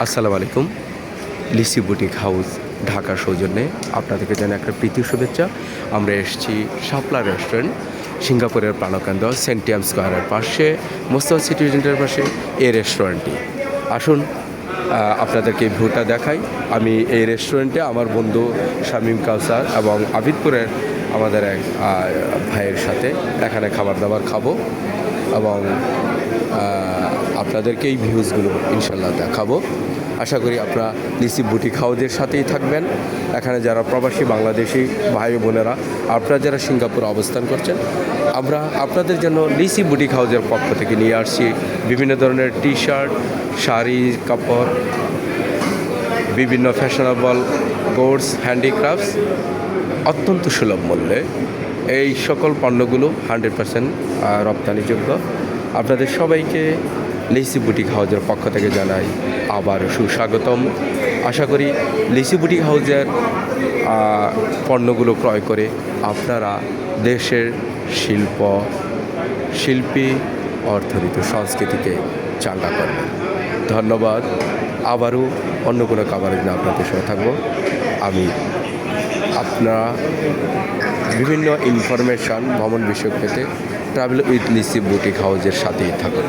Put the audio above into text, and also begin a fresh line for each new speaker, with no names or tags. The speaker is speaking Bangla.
আসসালামু আলাইকুম। লিসি বুটিক হাউস ঢাকার সৌজন্যে আপনাদেরকে জানাই একটা প্রীতি শুভেচ্ছা। আমরা এসেছি শাপলা রেস্টুরেন্ট, সিঙ্গাপুরের প্রাণকেন্দ্র সেন্টিয়াম স্কোয়ারের পাশে, মোস্তফা সিটি সেন্টারের পাশে এই রেস্টুরেন্টটি। আসুন আপনাদেরকে এই ভিউটা দেখাই। আমি এই রেস্টুরেন্টে আমার বন্ধু শামীম কাউসার এবং আবিদপুরের আমাদের এক ভাইয়ের সাথে এখানে খাবার দাবার খাবো এবং আপনাদেরকে এই ভিউজগুলো ইনশাল্লাহ দেখাবো। আশা করি আপনারা লিসি বুটিক হাউসের সাথেই থাকবেন। এখানে যারা প্রবাসী বাংলাদেশি ভাই বোনেরা, আপনারা যারা সিঙ্গাপুরে অবস্থান করছেন, আমরা আপনাদের জন্য লিসি বুটিক হাউসের পক্ষ থেকে নিয়ে আসছি বিভিন্ন ধরনের টি শার্ট, শাড়ি, কাপড়, বিভিন্ন ফ্যাশনেবল গোডস, হ্যান্ডিক্রাফটস অত্যন্ত সুলভ মূল্যে। এই সকল পণ্যগুলো 100% রপ্তানিযোগ্য। আপনাদের সবাইকে লিসি বুটিক হাউসের পক্ষ থেকে জানাই আবার সুস্বাগতম। আশা করি লিসি বুটিক হাউসের পণ্যগুলো ক্রয় করে আপনারা দেশের শিল্পী অর্থনীতি সংস্কৃতিকে চাঙ্গা করবেন। ধন্যবাদ। আবারও অন্য কোনো কাভারেজ না আপনাদের সঙ্গে থাকবো আমি। আপনারা বিভিন্ন ইনফরমেশান ভ্রমণ বিষয়ক পেতে ট্রাভেল উইথ লিসি বুটিক হাউসের সাথেই থাকুন।